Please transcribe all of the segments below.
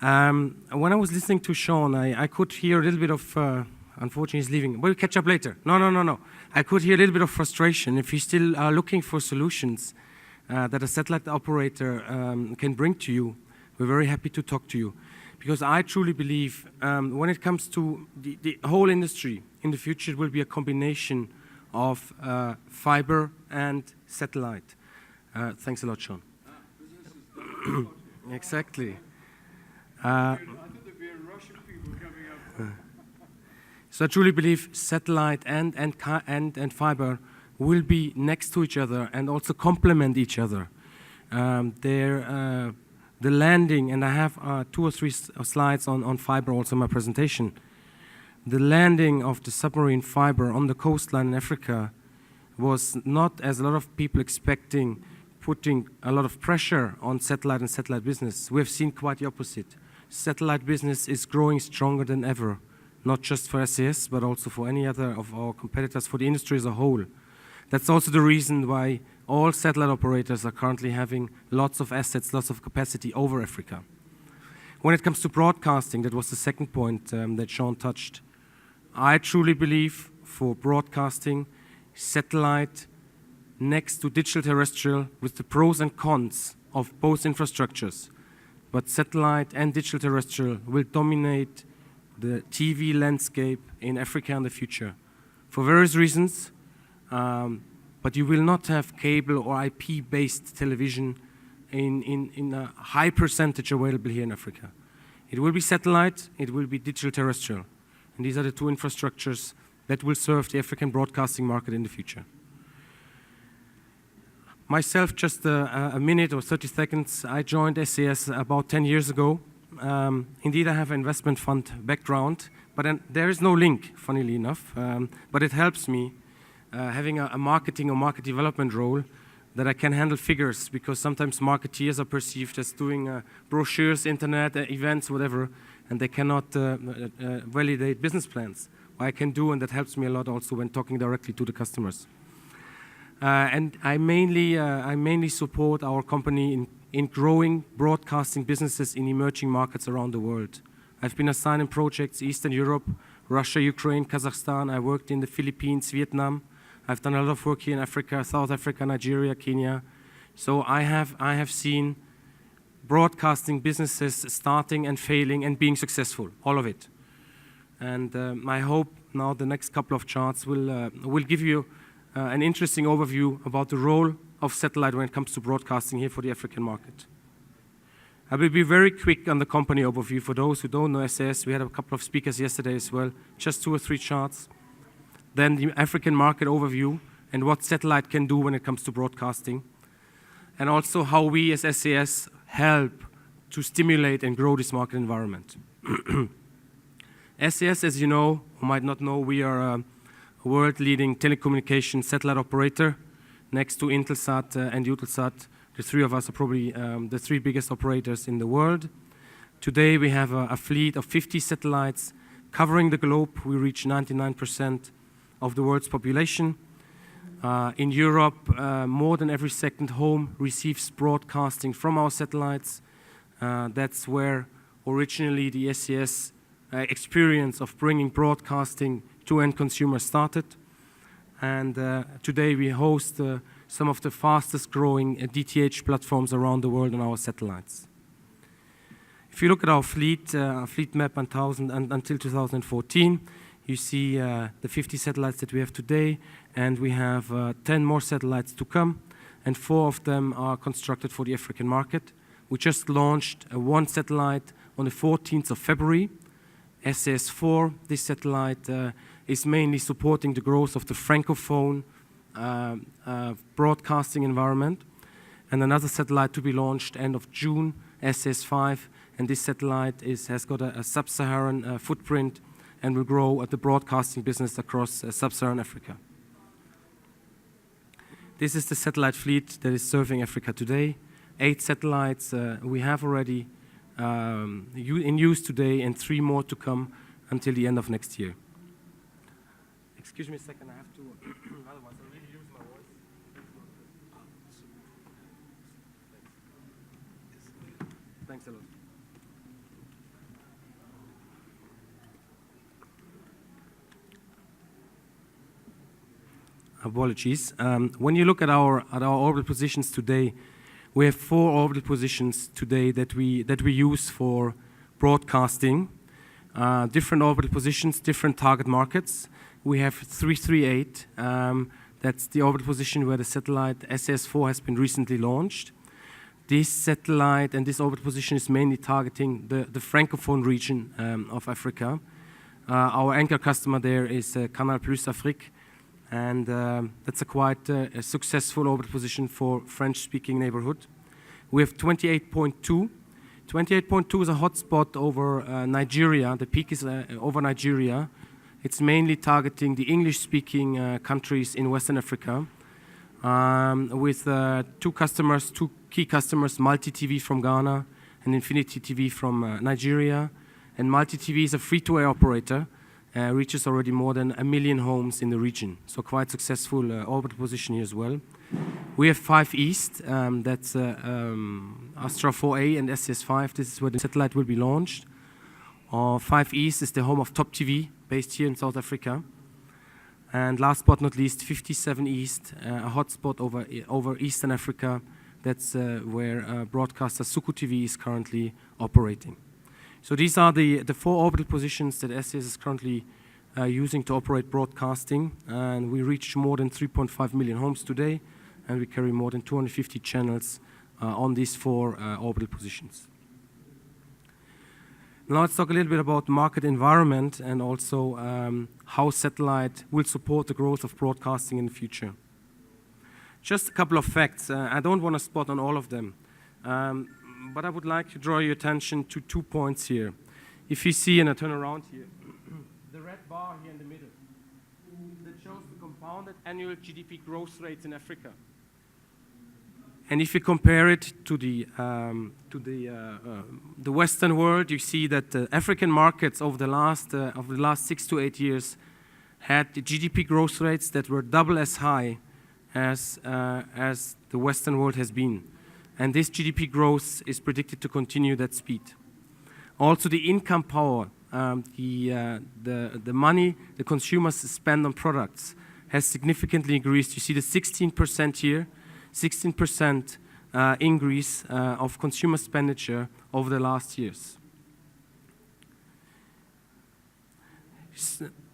When I was listening to Sean, I could hear a little bit of, unfortunately he's leaving, we'll catch up later. No. I could hear a little bit of frustration. If you still are looking for solutions that a satellite operator can bring to you, we're very happy to talk to you. Because I truly believe when it comes to the whole industry, in the future it will be a combination of fiber and satellite. Thanks a lot, Sean. Exactly. I thought there'd be Russian people coming up. So I truly believe satellite and fiber will be next to each other and also complement each other. The landing, and I have 2 or 3 slides on fiber also in my presentation. The landing of the submarine fiber on the coastline in Africa was not, as a lot of people expecting, putting a lot of pressure on satellite and satellite business. We have seen quite the opposite. Satellite business is growing stronger than ever, not just for SES, but also for any other of our competitors, for the industry as a whole. That's also the reason why all satellite operators are currently having lots of assets, lots of capacity over Africa. When it comes to broadcasting, that was the second point that Sean touched. I truly believe for broadcasting, satellite next to digital terrestrial with the pros and cons of both infrastructures. But satellite and digital terrestrial will dominate the TV landscape in Africa in the future for various reasons. But you will not have cable or IP-based television in a high percentage available here in Africa. It will be satellite, it will be digital terrestrial. And these are the 2 infrastructures that will serve the African broadcasting market in the future. Myself, just a minute or 30 seconds, I joined SES about 10 years ago. Indeed, I have an investment fund background, but there is no link, funnily enough, but it helps me having a marketing or market development role that I can handle figures, because sometimes marketeers are perceived as doing brochures, internet, events, whatever, and they cannot validate business plans. What I can do, and that helps me a lot also when talking directly to the customers. And I mainly support our company in growing broadcasting businesses in emerging markets around the world. I've been assigned in projects Eastern Europe, Russia, Ukraine, Kazakhstan. I worked in the Philippines, Vietnam. I've done a lot of work here in Africa, South Africa, Nigeria, Kenya. So I have seen broadcasting businesses starting and failing and being successful, all of it. And I hope now the next couple of charts will give you an interesting overview about the role of satellite when it comes to broadcasting here for the African market. I will be very quick on the company overview. For those who don't know SES, we had a couple of speakers yesterday as well, just 2 or 3 charts. Then the African market overview and what satellite can do when it comes to broadcasting. And also how we as SES help to stimulate and grow this market environment. SES, as you know, or might not know, we are a world-leading telecommunication satellite operator. Next to Intelsat and Eutelsat, the 3 of us are probably the 3 biggest operators in the world. Today we have a fleet of 50 satellites covering the globe. We reach 99% of the world's population. In Europe, more than every second home receives broadcasting from our satellites. That's where originally the SES experience of bringing broadcasting to end consumers started. And today we host some of the fastest growing DTH platforms around the world on our satellites. If you look at our fleet map until 2014, you see the 50 satellites that we have today, and we have 10 more satellites to come, and 4 of them are constructed for the African market. We just launched 1 satellite on the 14th of February, SES-4. This satellite is mainly supporting the growth of the Francophone broadcasting environment. And another satellite to be launched end of June, SES-5, and this satellite has got a sub-Saharan footprint and will grow at the broadcasting business across sub-Saharan Africa. This is the satellite fleet that is serving Africa today. 8 satellites we have already in use today, and 3 more to come until the end of next year. Excuse me a second, I have to, otherwise I'll really lose my voice. Thanks a lot. Apologies. When you look at our orbital positions today, we have 4 orbital positions today that we use for broadcasting. Different orbital positions, different target markets. We have 338. That's the orbital position where the satellite SES-4 has been recently launched. This satellite and this orbital position is mainly targeting the Francophone region of Africa. Our anchor customer there is Canal Plus Afrique, and that's a quite a successful orbital position for French-speaking neighborhood. We have 28.2. 28.2 is a hotspot over Nigeria. The peak is over Nigeria. It's mainly targeting the English-speaking countries in Western Africa, with 2 customers, 2 key customers, Multi TV from Ghana and Infinity TV from Nigeria. And Multi TV is a free-to-air operator, reaches already more than 1 million homes in the region. So quite successful orbital position here as well. We have 5 East, that's Astra 4A and SES-5. This is where the satellite will be launched. 5 East is the home of Top TV, based here in South Africa. And last but not least, 57 East, a hotspot over Eastern Africa. That's where broadcaster Suku TV is currently operating. So these are the 4 orbital positions that SES is currently using to operate broadcasting. And we reach more than 3.5 million homes today, and we carry more than 250 channels on these 4 orbital positions. Now let's talk a little bit about market environment and also how satellite will support the growth of broadcasting in the future. Just a couple of facts. I don't want to spot on all of them, but I would like to draw your attention to 2 points here. If you see, and I turn around here, the red bar here in the middle, that shows the compounded annual GDP growth rates in Africa. And if you compare it to the Western world, you see that the African markets over the last 6 to 8 years had the GDP growth rates that were double as high as the Western world has been. And this GDP growth is predicted to continue that speed. Also, the income power, the money the consumers spend on products has significantly increased. You see the 16% here. 16% increase of consumer expenditure over the last years.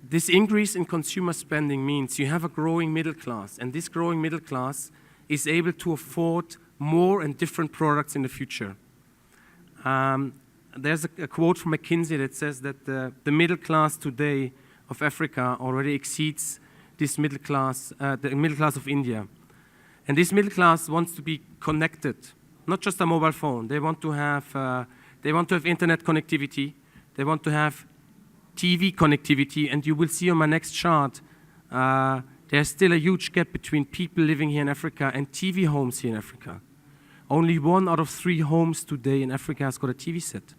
This increase in consumer spending means you have a growing middle class, and this growing middle class is able to afford more and different products in the future. There's a quote from McKinsey that says that the middle class today of Africa already exceeds this middle class, the middle class of India. And this middle class wants to be connected, not just a mobile phone. They want to have internet connectivity. They want to have TV connectivity. And you will see on my next chart, there's still a huge gap between people living here in Africa and TV homes here in Africa. Only 1 out of 3 homes today in Africa has got a TV set.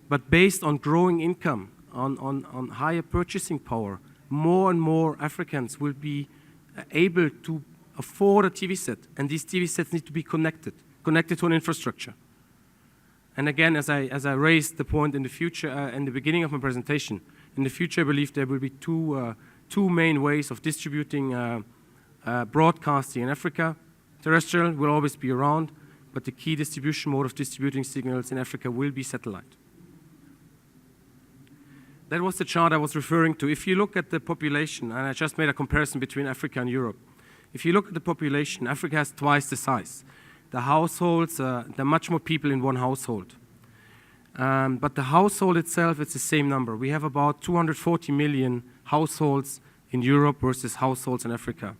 But based on growing income, on higher purchasing power, more and more Africans will be able to afford a TV set, and these TV sets need to be connected to an infrastructure. And again, as I raised the point in the future, in the beginning of my presentation, in the future I believe there will be two main ways of distributing broadcasting in Africa. Terrestrial will always be around, but the key distribution mode of distributing signals in Africa will be satellite. That was the chart I was referring to. If you look at the population, and I just made a comparison between Africa and Europe, if you look at the population, Africa has twice the size. The households, there are much more people in one household. But the household itself, it's the same number. We have about 240 million households in Europe versus households in Africa.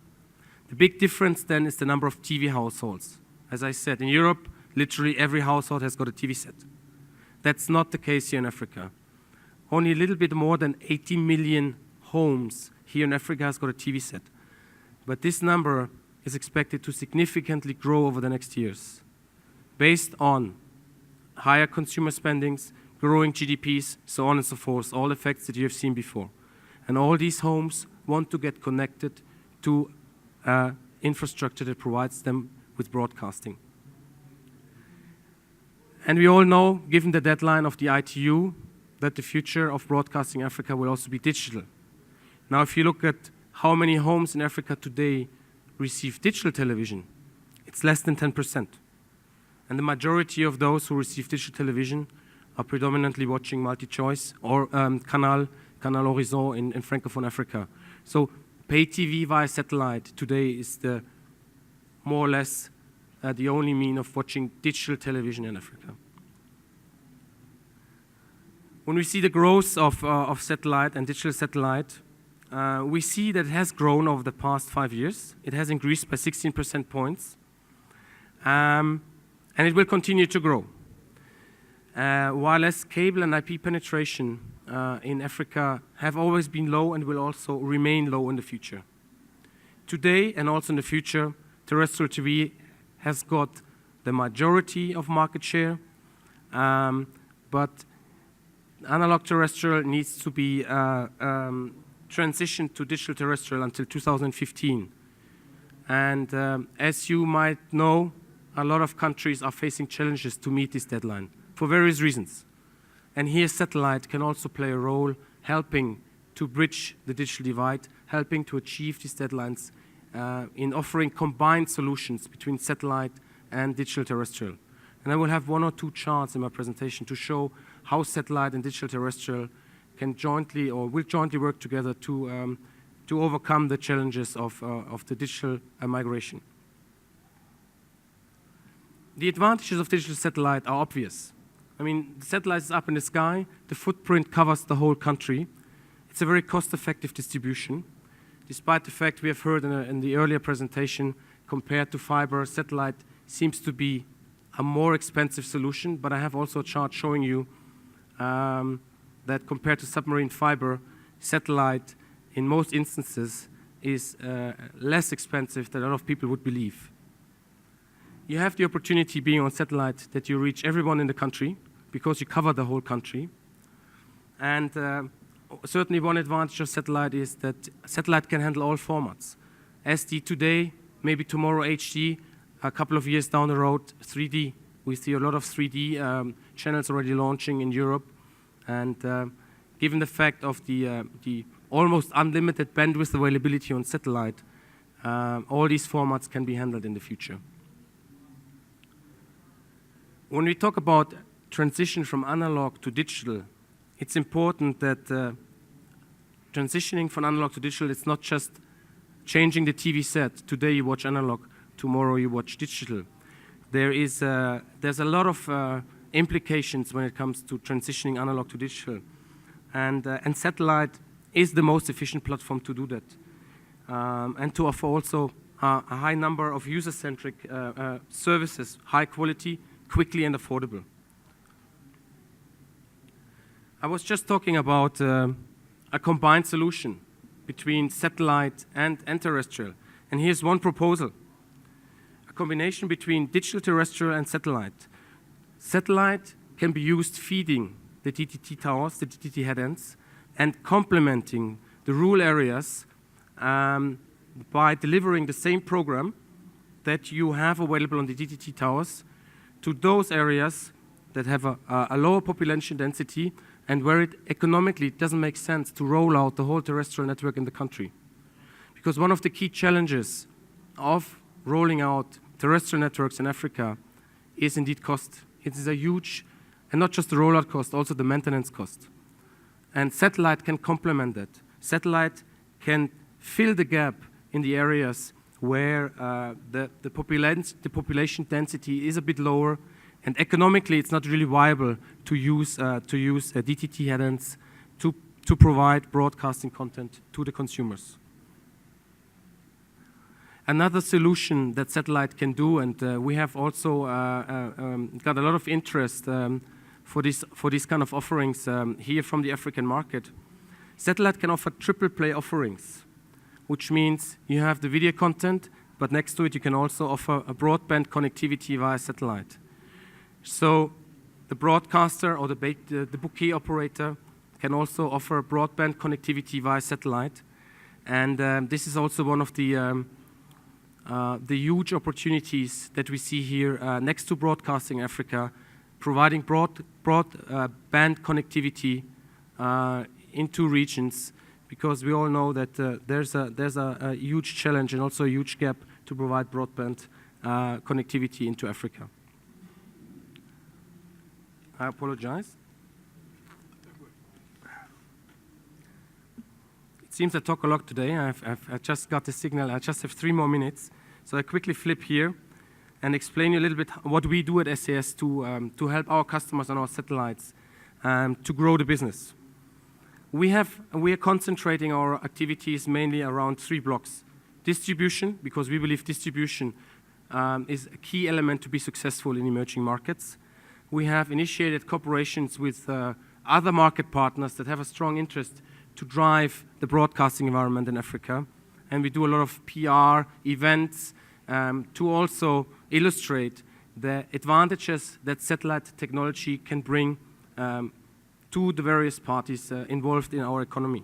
The big difference then is the number of TV households. As I said, in Europe, literally every household has got a TV set. That's not the case here in Africa. Only a little bit more than 80 million homes here in Africa has got a TV set. But this number is expected to significantly grow over the next years, based on higher consumer spendings, growing GDPs, so on and so forth, all effects that you have seen before. And all these homes want to get connected to infrastructure that provides them with broadcasting. And we all know, given the deadline of the ITU, that the future of broadcasting Africa will also be digital. Now, if you look at how many homes in Africa today receive digital television, it's less than 10%. And the majority of those who receive digital television are predominantly watching multi-choice or Canal Horizon in Francophone Africa. So pay TV via satellite today is the more or less the only mean of watching digital television in Africa. When we see the growth of satellite and digital satellite, we see that it has grown over the past 5 years. It has increased by 16% points, and it will continue to grow. Wireless cable and IP penetration in Africa have always been low and will also remain low in the future. Today and also in the future, terrestrial TV has got the majority of market share, but analog terrestrial needs to be transitioned to digital terrestrial until 2015. And as you might know, a lot of countries are facing challenges to meet this deadline for various reasons. And here satellite can also play a role helping to bridge the digital divide, helping to achieve these deadlines in offering combined solutions between satellite and digital terrestrial. And I will have 1 or 2 charts in my presentation to show how satellite and digital terrestrial can jointly or will jointly work together to overcome the challenges of the digital migration. The advantages of digital satellite are obvious. I mean, the satellite is up in the sky, the footprint covers the whole country. It's a very cost-effective distribution. Despite the fact we have heard in the earlier presentation, compared to fiber, satellite seems to be a more expensive solution, but I have also a chart showing you that compared to submarine fiber, satellite in most instances is less expensive than a lot of people would believe. You have the opportunity being on satellite that you reach everyone in the country because you cover the whole country. And certainly one advantage of satellite is that satellite can handle all formats. SD today, maybe tomorrow HD, a couple of years down the road, 3D. We see a lot of 3D channels already launching in Europe. And given the fact of the almost unlimited bandwidth availability on satellite, all these formats can be handled in the future. When we talk about transition from analog to digital, it's important that transitioning from analog to digital, it's not just changing the TV set. Today you watch analog, tomorrow you watch digital. There's a lot of implications when it comes to transitioning analog to digital. And satellite is the most efficient platform to do that. And to offer also a high number of user-centric services, high quality, quickly and affordable. I was just talking about a combined solution between satellite and terrestrial. And here's one proposal. A combination between digital terrestrial and satellite. Satellite can be used feeding the DTT towers, the DTT headends, and complementing the rural areas by delivering the same program that you have available on the DTT towers to those areas that have a lower population density and where it economically doesn't make sense to roll out the whole terrestrial network in the country. Because one of the key challenges of rolling out terrestrial networks in Africa is indeed cost. It is a huge, and not just the rollout cost, also the maintenance cost. And satellite can complement that. Satellite can fill the gap in the areas where the population density is a bit lower, and economically it's not really viable to use DTT headends to provide broadcasting content to the consumers. Another solution that satellite can do, and we have also got a lot of interest for these kind of offerings here from the African market. Satellite can offer triple play offerings, which means you have the video content, but next to it you can also offer a broadband connectivity via satellite. So the broadcaster or the bouquet operator can also offer broadband connectivity via satellite. And this is also one of the huge opportunities that we see here next to broadcasting Africa, providing broadband connectivity into regions, because we all know that there's a huge challenge and also a huge gap to provide broadband connectivity into Africa. I apologize. It seems I talk a lot today. I just got the signal. I just have 3 more minutes. So I quickly flip here and explain you a little bit what we do at SES to help our customers on our satellites to grow the business. We are concentrating our activities mainly around 3 blocks. Distribution, because we believe distribution is a key element to be successful in emerging markets. We have initiated cooperations with other market partners that have a strong interest to drive the broadcasting environment in Africa. And we do a lot of PR events to also illustrate the advantages that satellite technology can bring to the various parties involved in our economy.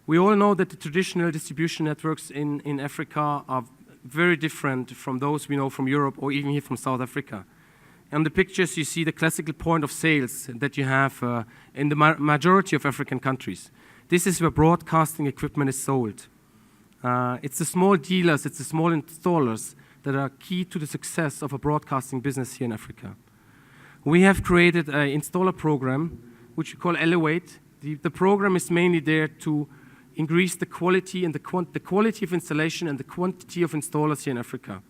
We all know that the traditional distribution networks in Africa are very different from those we know from Europe or even here from South Africa. On the pictures, you see the classical point of sales that you have in the majority of African countries. This is where broadcasting equipment is sold. It's the small dealers, it's the small installers that are key to the success of a broadcasting business here in Africa. We have created an installer program, which we call Elevate. The program is mainly there to increase the quality and the quality of installation and the quantity of installers here in Africa.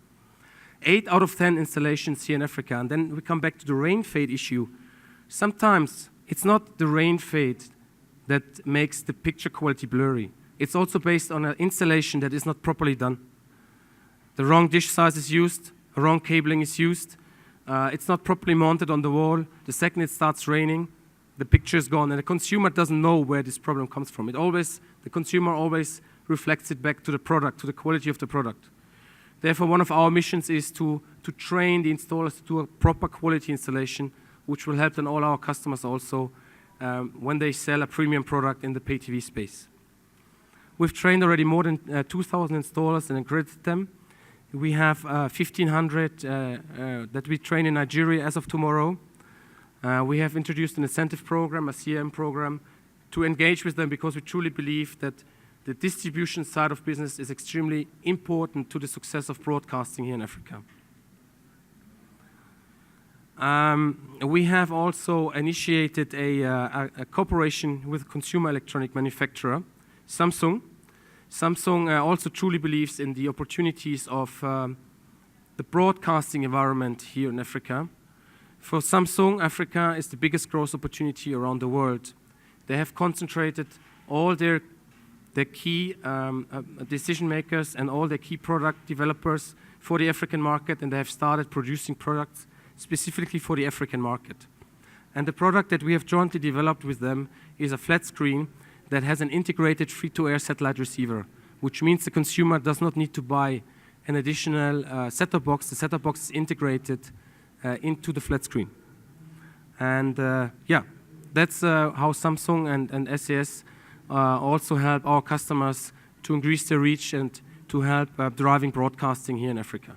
8 out of 10 installations here in Africa, and then we come back to the rain fade issue. Sometimes it's not the rain fade that makes the picture quality blurry. It's also based on an installation that is not properly done. The wrong dish size is used, the wrong cabling is used, it's not properly mounted on the wall. The second it starts raining, the picture is gone, and the consumer doesn't know where this problem comes from. The consumer always reflects it back to the product, to the quality of the product. Therefore, one of our missions is to train the installers to do a proper quality installation, which will help then all our customers also when they sell a premium product in the pay TV space. We've trained already more than 2,000 installers and accredited them. We have 1,500 that we train in Nigeria as of tomorrow. We have introduced an incentive program, a CRM program, to engage with them because we truly believe that the distribution side of business is extremely important to the success of broadcasting here in Africa. We have also initiated a cooperation with a consumer electronic manufacturer, Samsung. Samsung also truly believes in the opportunities of the broadcasting environment here in Africa. For Samsung, Africa is the biggest growth opportunity around the world. They have concentrated all their key decision makers and all their key product developers for the African market, and they have started producing products specifically for the African market. And the product that we have jointly developed with them is a flat screen that has an integrated free-to-air satellite receiver, which means the consumer does not need to buy an additional set-top box. The set-top box is integrated into the flat screen. And that's how Samsung and SES also help our customers to increase their reach and to help driving broadcasting here in Africa.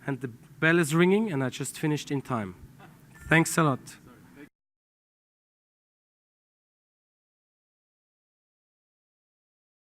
And the bell is ringing, and I just finished in time. Thanks a lot.